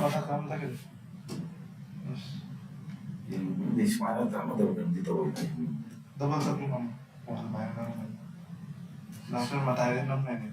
মাথা কাম থাকে Hindi mana tama daw dito ko. double tapi mam bukan bayar kan langsung matahari non ini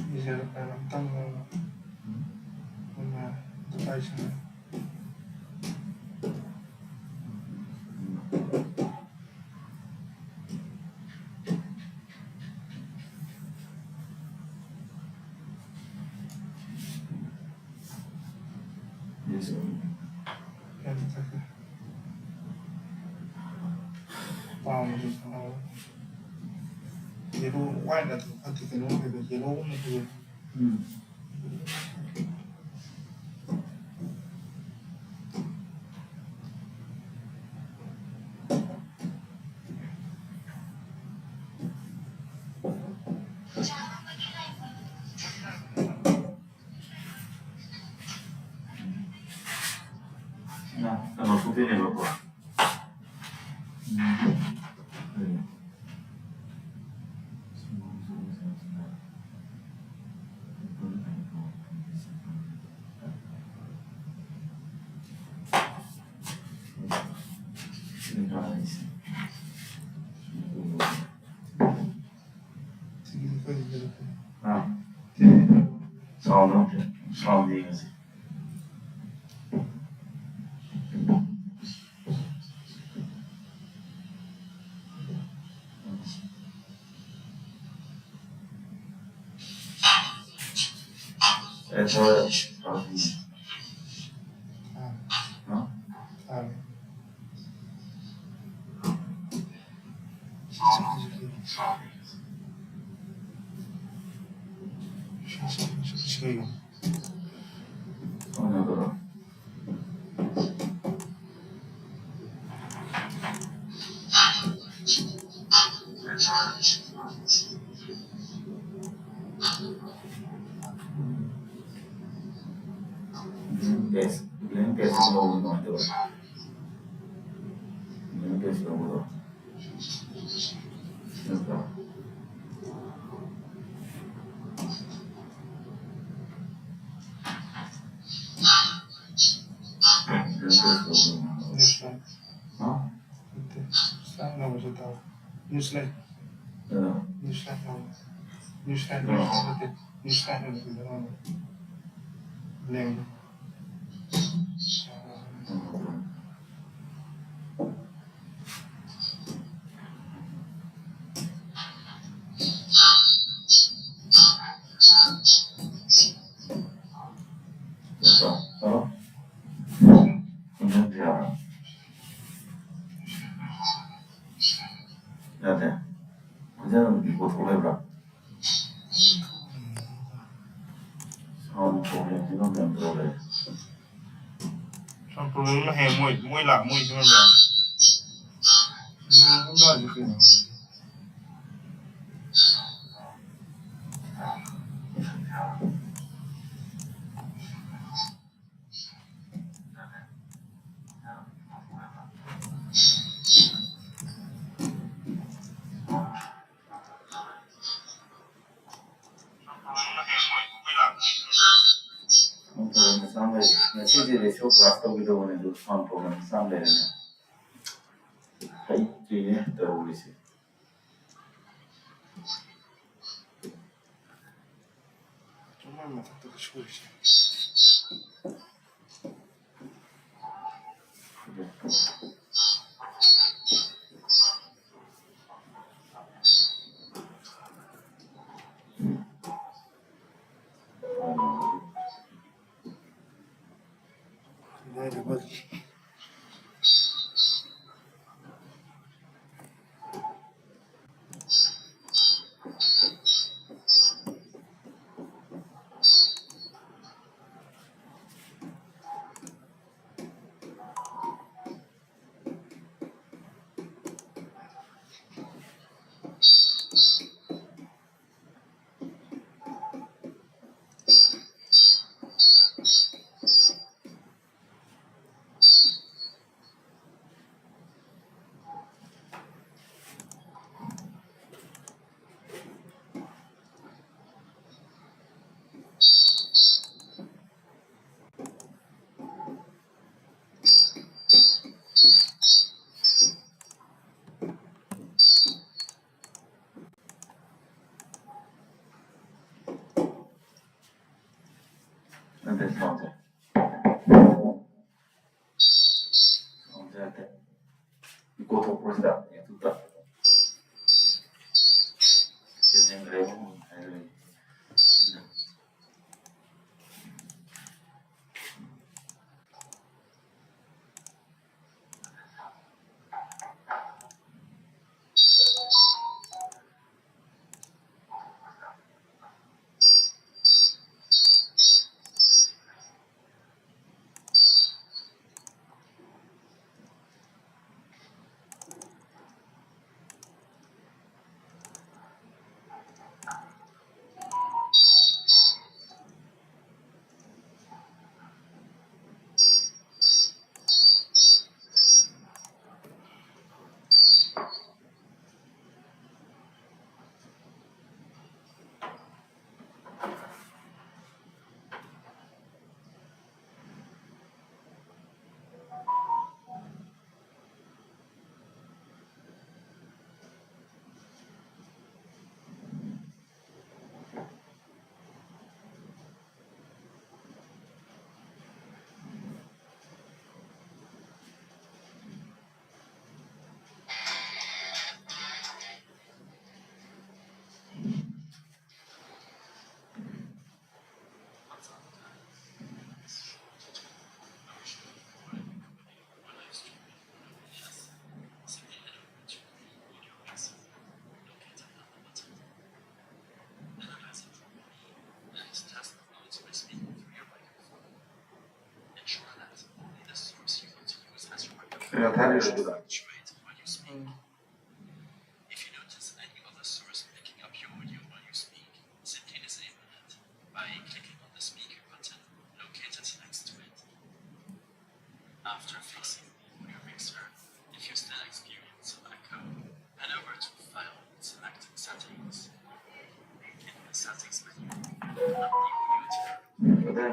bisa dalam tanggal mana terkait sana kan tak paham juga jadi wide atau hati kenal gitu jadi umum itu Nah, kalau putih ini bapak. Ah, soal dia sih. Itu Limpias logo no itu. Limpias logo. Então. Newsline Lembro. Halo? Iya. Lihat ya. Aja dibuat oleh berapa? Soal problem itu yang beroleh. Soal problem muy lah, muy cuma berapa? Enggak juga. Sampai message di show rasta video ini tuh soal problem sampai ini. Hai, ini terus sih. Cuma mata terus. Exactly. Go to push that. To that.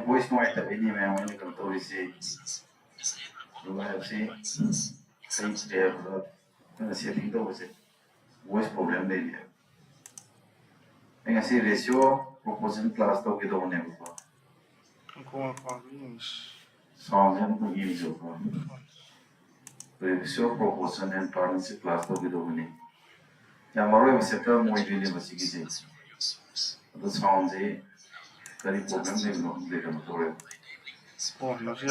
Voice noise that we need to see. You have see. Setting those voice problem there. I see ratio proportion class to get on them. Sound and use of ratio proportion and partnership class to get on it. Yamaro is a term more university. The sounds a very problem they don't get on for it. Sounds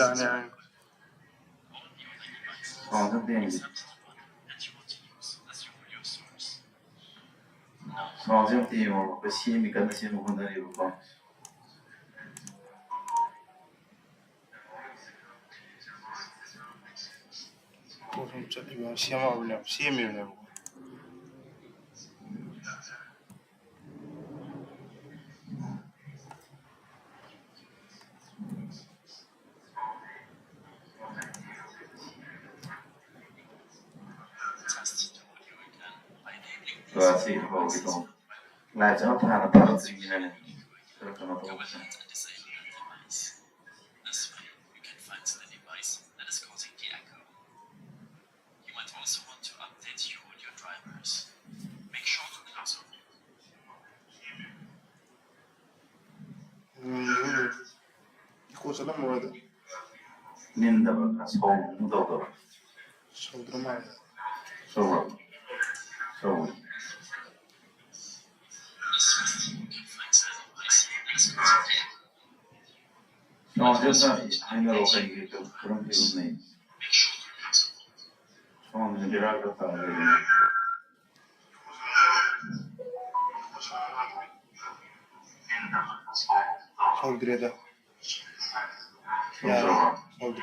and things. Sounds and things or the same because the same one that you come. So I see how we don't. Lights out and a part of the beginning. Ninda, so Dodo. So no, just I know okay, you from his name. On the director. Hold it. Yeah, hold it.